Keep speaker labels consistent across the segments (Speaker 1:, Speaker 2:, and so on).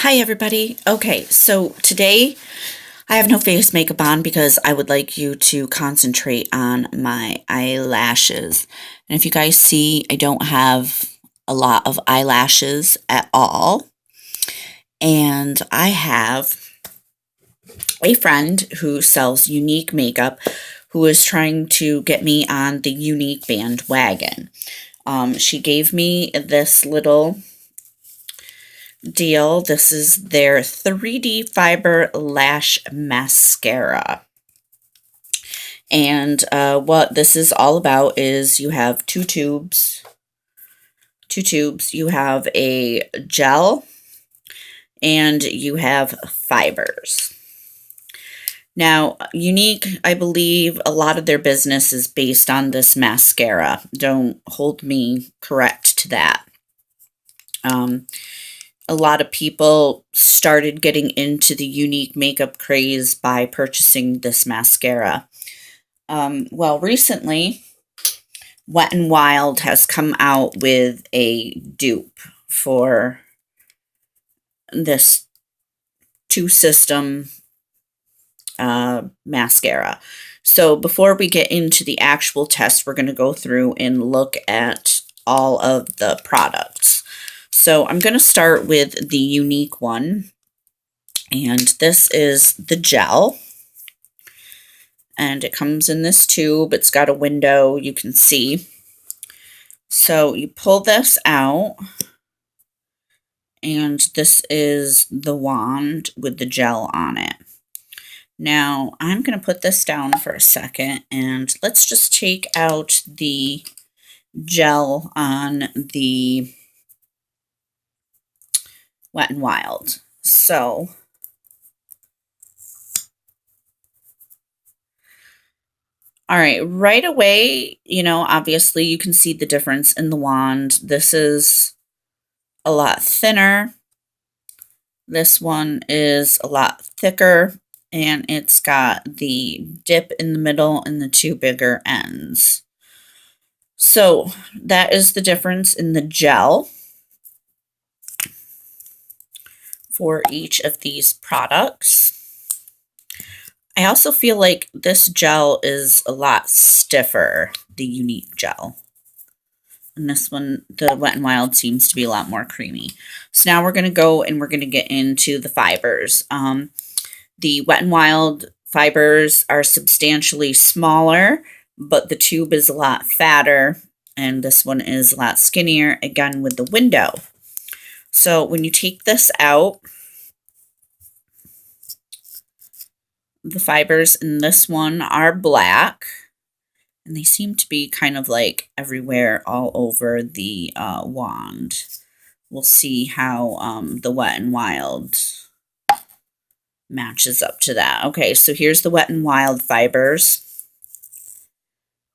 Speaker 1: Hi everybody. Okay, so today I have no face makeup on because I would like you to concentrate on my eyelashes. And if you guys see, I don't have a lot of eyelashes at all. And I have a friend who sells Younique makeup who is trying to get me on the Younique bandwagon. She gave me this little deal. This is their 3D Fiber Lash Mascara. And what this is all about is you have two tubes. You have a gel and you have fibers. Now, Younique, I believe a lot of their business is based on this mascara. Don't hold me correct to that. A lot of people started getting into the Younique makeup craze by purchasing this mascara. Well, recently, Wet n Wild has come out with a dupe for this two-system mascara. So before we get into the actual test, we're going to go through and look at all of the products. So I'm going to start with the Younique one, and this is the gel, and it comes in this tube. It's got a window you can see. So you pull this out, and this is the wand with the gel on it. Now I'm going to put this down for a second, and let's just take out the gel on the Wet n Wild. So all right, right away, obviously you can see the difference in the wand. This is a lot thinner. This one is a lot thicker, and it's got the dip in the middle and the two bigger ends. So that is the difference in the gel for each of these products. I also feel like this gel is a lot stiffer, the Younique gel. And this one, the Wet n Wild, seems to be a lot more creamy. So now we're going to go and we're going to get into the fibers. The Wet n Wild fibers are substantially smaller, but the tube is a lot fatter, and this one is a lot skinnier, again with the window. So when you take this out, the fibers in this one are black, and they seem to be kind of like everywhere all over the wand. We'll see how the Wet n Wild matches up to that. Okay, so here's the Wet n Wild fibers.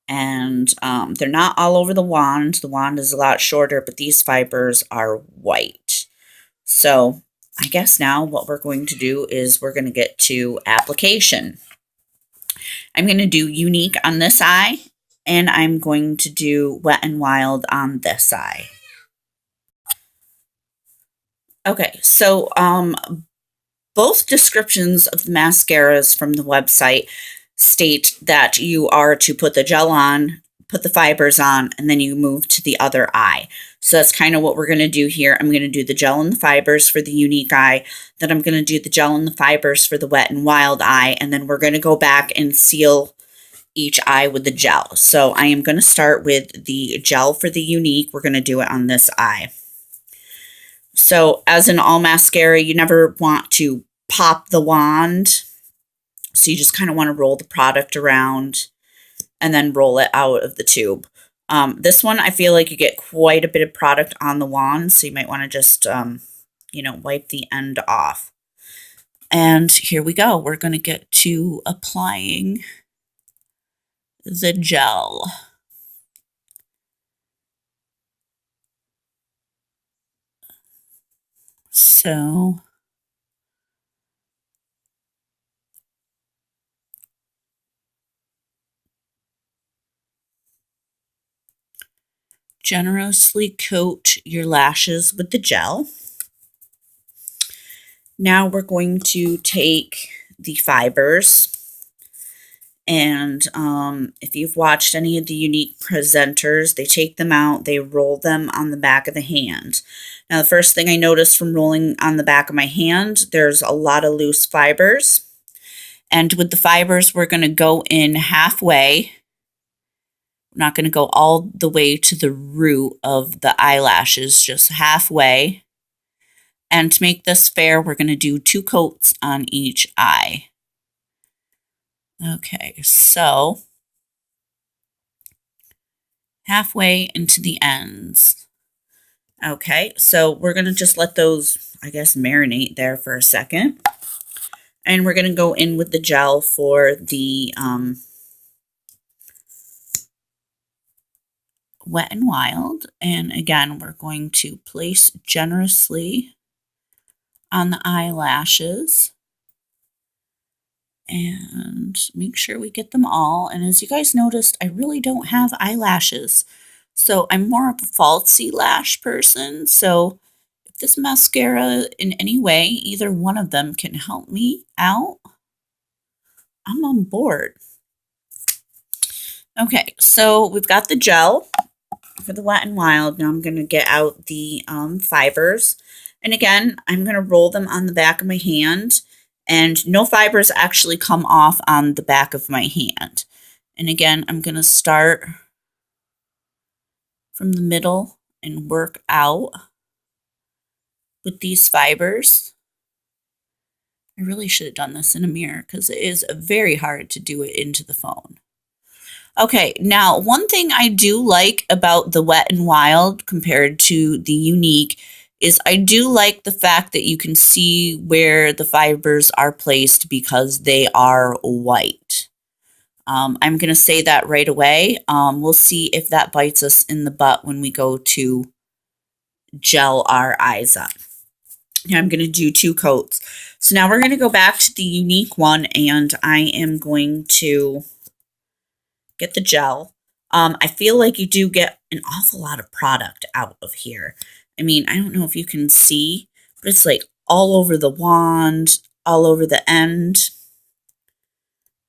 Speaker 1: And they're not all over the wand. The wand is a lot shorter, but these fibers are white. So I guess now what we're going to do is we're going to get to application. I'm going to do Younique on this eye, and I'm going to do Wet n Wild on this eye. Okay, so both descriptions of the mascaras from the website state that you are to put the gel on, put the fibers on, and then you move to the other eye. So that's kind of what we're going to do here. I'm going to do the gel and the fibers for the Younique eye, then I'm going to do the gel and the fibers for the Wet n Wild eye, and then we're going to go back and seal each eye with the gel. So I am going to start with the gel for the Younique. We're going to do it on this eye. So as in all mascara, you never want to pop the wand. So you just kind of want to roll the product around and then roll it out of the tube. This one, I feel like you get quite a bit of product on the wand, so you might want to just, wipe the end off. And here we go. We're going to get to applying the gel. So generously coat your lashes with the gel. Now we're going to take the fibers, and if you've watched any of the younique presenters, they take them out, they roll them on the back of the hand. Now, the first thing I noticed from rolling on the back of my hand, there's a lot of loose fibers. And with the fibers, we're going to go in halfway. We're not going to go all the way to the root of the eyelashes, just halfway. And to make this fair, we're going to do 2 coats on each eye. Okay, so halfway into the ends. Okay, so we're going to just let those, I guess, marinate there for a second. And we're going to go in with the gel for the Wet n Wild. And again, we're going to place generously on the eyelashes and make sure we get them all. And as you guys noticed, I really don't have eyelashes. So I'm more of a falsy lash person. So if this mascara in any way, either one of them can help me out, I'm on board. Okay, so we've got the gel for the Wet n Wild. Now I'm going to get out the fibers. And again, I'm going to roll them on the back of my hand. And no fibers actually come off on the back of my hand. And again, I'm going to start from the middle and work out with these fibers. I really should have done this in a mirror because it is very hard to do it into the phone. Okay, now one thing I do like about the Wet n Wild compared to the younique is I do like the fact that you can see where the fibers are placed because they are white. I'm going to say that right away. We'll see if that bites us in the butt when we go to gel our eyes up. Now I'm going to do 2 coats. So now we're going to go back to the younique one, and I am going to get the gel. I feel like you do get an awful lot of product out of here. I mean, I don't know if you can see, but it's like all over the wand, all over the end.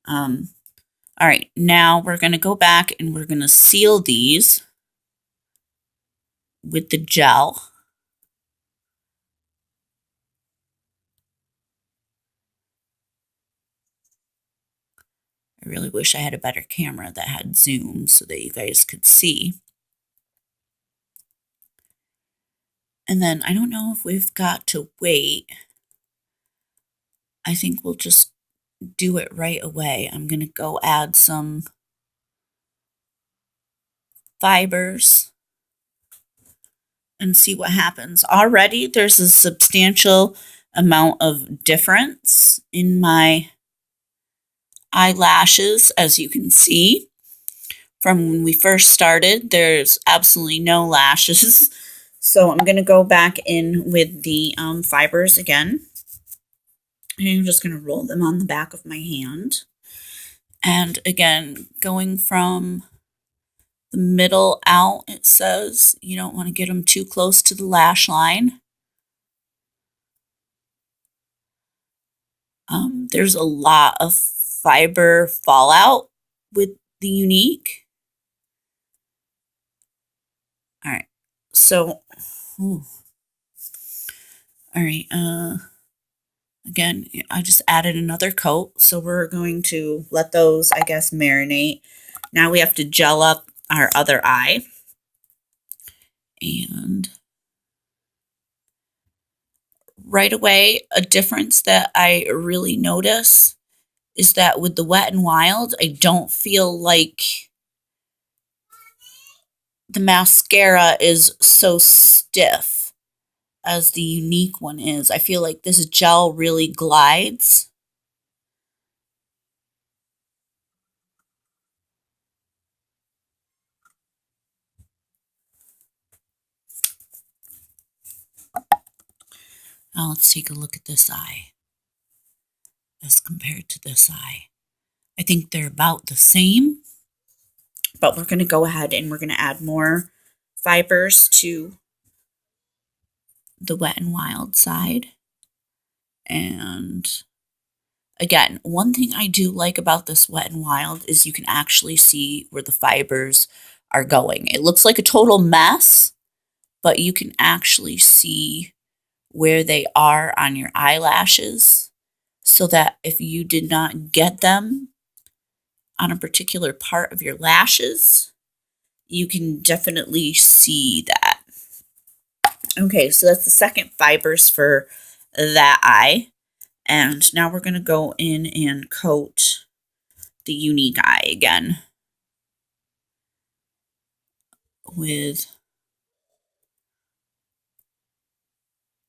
Speaker 1: All right, now we're going to go back and we're going to seal these with the gel. I really wish I had a better camera that had zoom so that you guys could see. And then I don't know if we've got to wait. I think we'll just do it right away. I'm going to go add some fibers and see what happens. Already there's a substantial amount of difference in my eyelashes, as you can see. From when we first started, there's absolutely no lashes. So I'm going to go back in with the fibers again. And I'm just going to roll them on the back of my hand. And again, going from the middle out, it says you don't want to get them too close to the lash line. There's a lot of fiber fallout with the younique. All right, so, all right, again, I just added another coat, so we're going to let those, I guess, marinate. Now we have to gel up our other eye. And right away, a difference that I really notice is that with the Wet n Wild, I don't feel like the mascara is so stiff as the younique one is. I feel like this gel really glides. Now let's take a look at this eye as compared to this eye. I think they're about the same, but we're going to go ahead and we're going to add more fibers to the Wet n Wild side. And again, one thing I do like about this Wet n Wild is you can actually see where the fibers are going. It looks like a total mess, but you can actually see where they are on your eyelashes, so that if you did not get them on a particular part of your lashes, you can definitely see that. Okay, so that's the second fibers for that eye. And now we're going to go in and coat the younique eye again with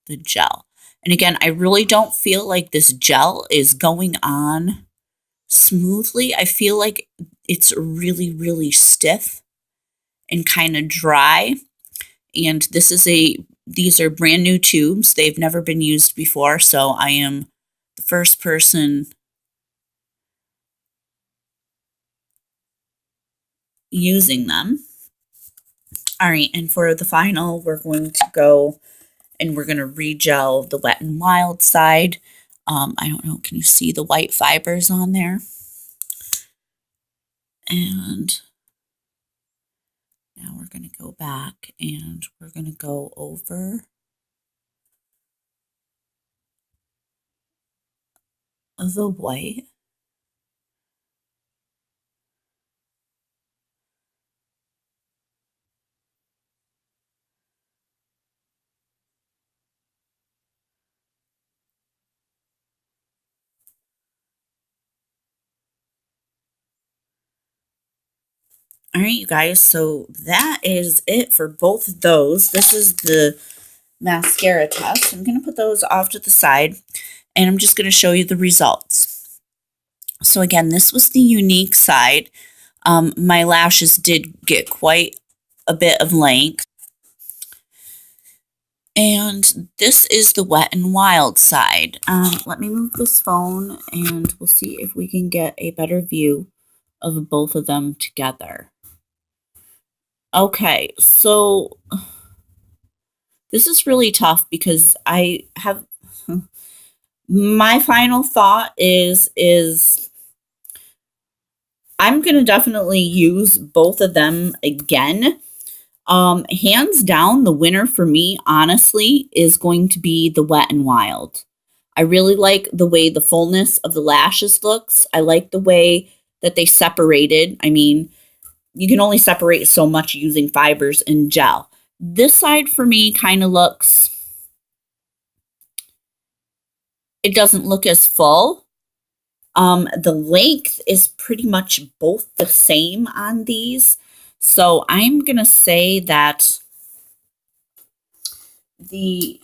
Speaker 1: the gel. And again, I really don't feel like this gel is going on smoothly. I feel like it's really, really stiff and kind of dry. And these are brand new tubes. They've never been used before, so I am the first person using them. All right, and for the final, we're going to go and we're going to re-gel the Wet n Wild side. I don't know, can you see the white fibers on there? And now we're going to go back and we're going to go over the white. All right, you guys, so that is it for both of those. This is the mascara test. I'm going to put those off to the side, and I'm just going to show you the results. So again, this was the younique side. My lashes did get quite a bit of length. And this is the Wet n Wild side. Let me move this phone, and we'll see if we can get a better view of both of them together. Okay, so this is really tough because I have my final thought is I'm going to definitely use both of them again. Hands down, the winner for me, honestly, is going to be the Wet n Wild. I really like the way the fullness of the lashes looks. I like the way that they separated. I mean, you can only separate so much using fibers and gel. This side for me kind of looks, it doesn't look as full. The length is pretty much both the same on these. So I'm going to say that the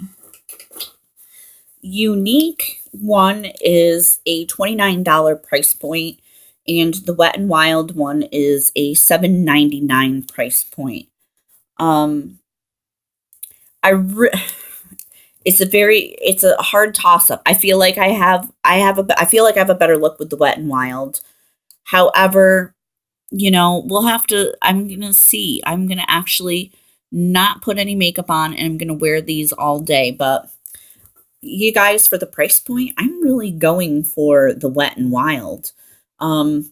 Speaker 1: younique one is a $29 price point, and the Wet n Wild one is a $7.99 price point. It's a hard toss up. I feel like I feel like I have a better look with the Wet n Wild. However, we'll have to, I'm going to see. I'm going to actually not put any makeup on, and I'm going to wear these all day. But you guys, for the price point, I'm really going for the Wet n Wild. I'm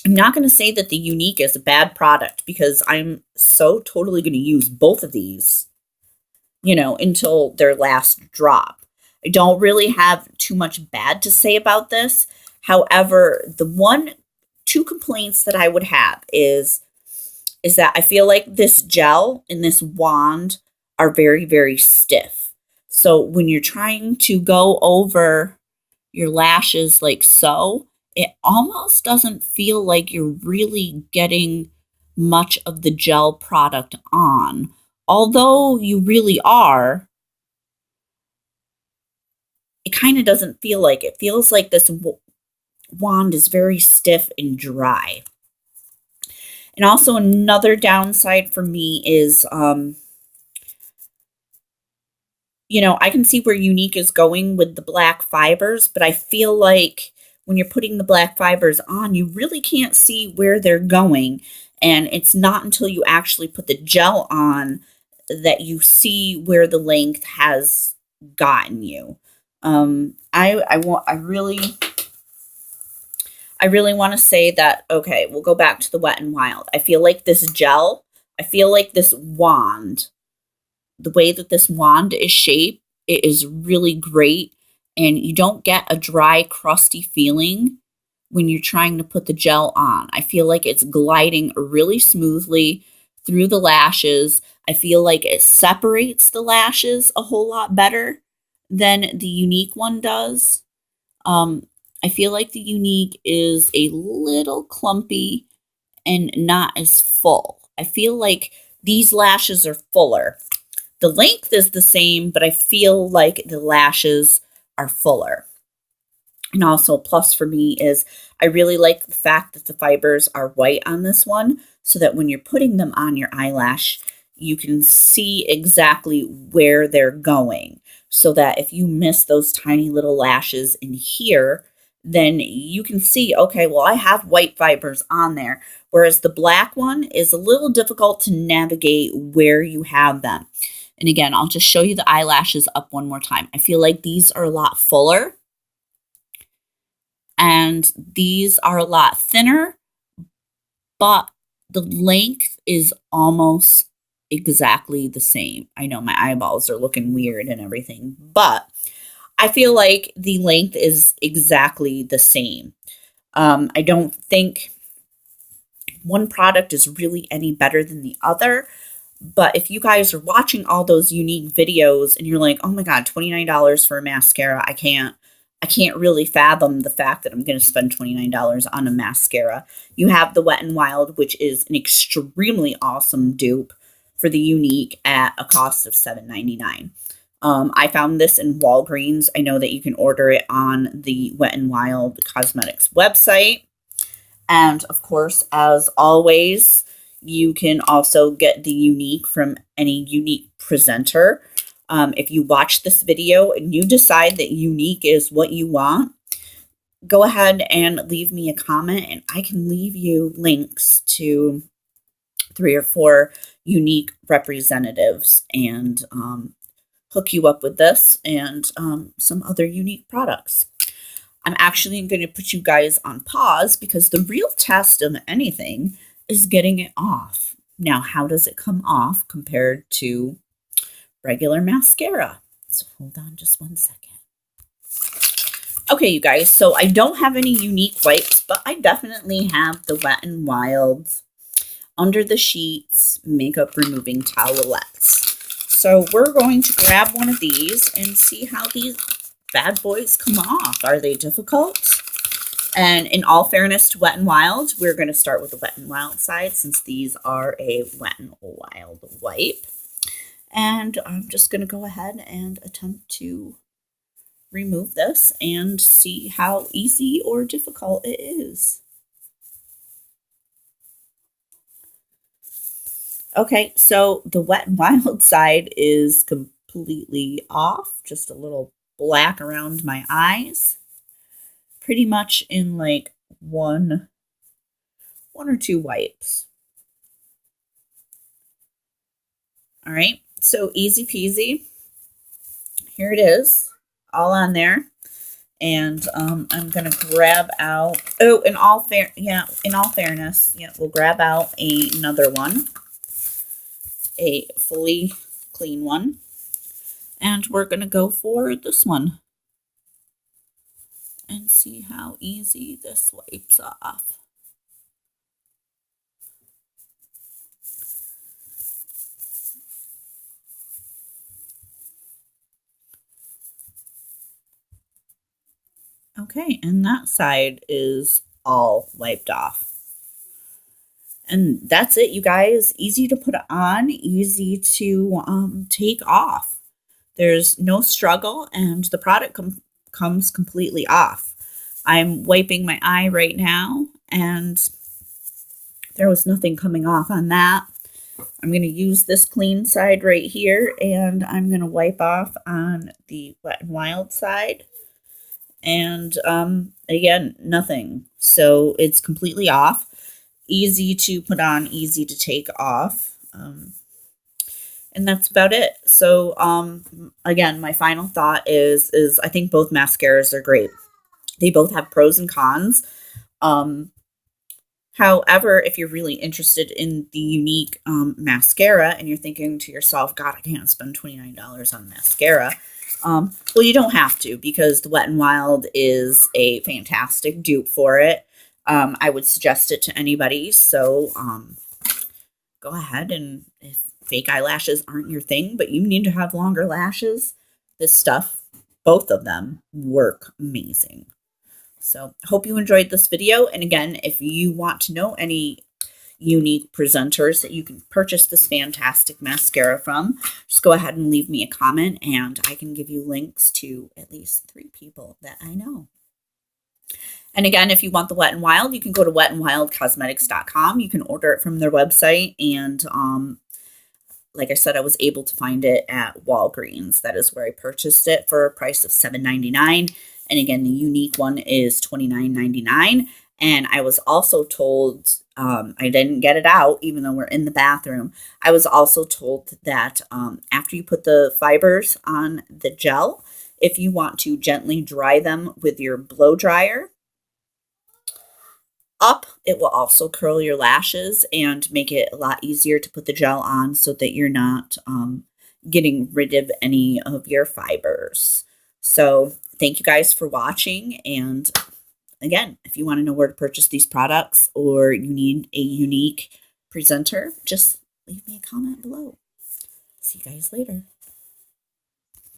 Speaker 1: not going to say that the younique is a bad product, because I'm so totally going to use both of these, until their last drop. I don't really have too much bad to say about this. However, the two complaints that I would have is that I feel like this gel and this wand are very, very stiff. So when you're trying to go over your lashes like so, it almost doesn't feel like you're really getting much of the gel product on. Although you really are, it kind of doesn't feel like it. Feels like this wand is very stiff and dry. And also another downside for me is, I can see where younique is going with the black fibers, but I feel like when you're putting the black fibers on, you really can't see where they're going. And it's not until you actually put the gel on that you see where the length has gotten you. I really want to say that, okay, we'll go back to the Wet and Wild. I feel like this gel, I feel like this wand, the way that this wand is shaped, it is really great. And you don't get a dry, crusty feeling when you're trying to put the gel on. I feel like it's gliding really smoothly through the lashes. I feel like it separates the lashes a whole lot better than the Younique one does. Um, I feel like the Younique is a little clumpy and not as full. I feel like these lashes are fuller. The length is the same, but I feel like the lashes are fuller. And also, a plus for me is I really like the fact that the fibers are white on this one, so that when you're putting them on your eyelash, you can see exactly where they're going. So that if you miss those tiny little lashes in here, then you can see, okay, well, I have white fibers on there. Whereas the black one is a little difficult to navigate where you have them. And again, I'll just show you the eyelashes up one more time. I feel like these are a lot fuller and these are a lot thinner, but the length is almost exactly the same. I know my eyeballs are looking weird and everything, but I feel like the length is exactly the same. I don't think one product is really any better than the other. But if you guys are watching all those Younique videos and you're like, oh my God, $29 for a mascara, I can't really fathom the fact that I'm going to spend $29 on a mascara. You have the Wet and Wild, which is an extremely awesome dupe for the Younique at a cost of $7.99. I found this in Walgreens. I know that you can order it on the Wet and Wild Cosmetics website. And of course, as always, you can also get the Younique from any Younique presenter. If you watch this video and you decide that Younique is what you want, go ahead and leave me a comment and I can leave you links to 3 or 4 Younique representatives and hook you up with this and some other Younique products. I'm actually going to put you guys on pause because the real test of anything is getting it off. Now, how does it come off compared to regular mascara? So hold on just one second. Okay, you guys, so I don't have any Younique wipes, but I definitely have the Wet n Wild Under the Sheets Makeup Removing Towelettes. So we're going to grab one of these and see how these bad boys come off. Are they difficult? And in all fairness to Wet n Wild, we're going to start with the Wet n Wild side since these are a Wet n Wild wipe. And I'm just going to go ahead and attempt to remove this and see how easy or difficult it is. Okay, so the Wet n Wild side is completely off, just a little black around my eyes. Pretty much in like one or two wipes. All right, so easy peasy. Here it is, all on there. And I'm gonna grab out. Oh, in all fairness, we'll grab out another one, a fully clean one, and we're gonna go for this one and see how easy this wipes off. Okay, and that side is all wiped off. And that's it, you guys. Easy to put on, easy to take off. There's no struggle, and the product comes completely off. I'm wiping my eye right now, and there was nothing coming off on that. I'm going to use this clean side right here, and I'm going to wipe off on the Wet n Wild side. And again, nothing. So it's completely off. Easy to put on, easy to take off. And And that's about it. So again, my final thought is I think both mascaras are great. They both have pros and cons. Um, However, if you're really interested in the younique mascara and you're thinking to yourself, God, I can't spend $29 on mascara. Well, you don't have to, because the Wet n Wild is a fantastic dupe for it. I would suggest it to anybody. So go ahead, and if fake eyelashes aren't your thing, but you need to have longer lashes, this stuff, both of them, work amazing. So hope you enjoyed this video. And again, if you want to know any younique presenters that you can purchase this fantastic mascara from, just go ahead and leave me a comment and I can give you links to at least 3 people that I know. And again, if you want the Wet n Wild, you can go to wetnwildcosmetics.com. You can order it from their website. And like I said, I was able to find it at Walgreens. That is where I purchased it for a price of $7.99. And again, the younique one is $29.99. And I was also told, I didn't get it out, even though we're in the bathroom. I was also told that after you put the fibers on the gel, if you want to gently dry them with your blow dryer up, it will also curl your lashes and make it a lot easier to put the gel on so that you're not getting rid of any of your fibers. So thank you guys for watching. And again, if you want to know where to purchase these products or you need a younique presenter, just leave me a comment below. See you guys later.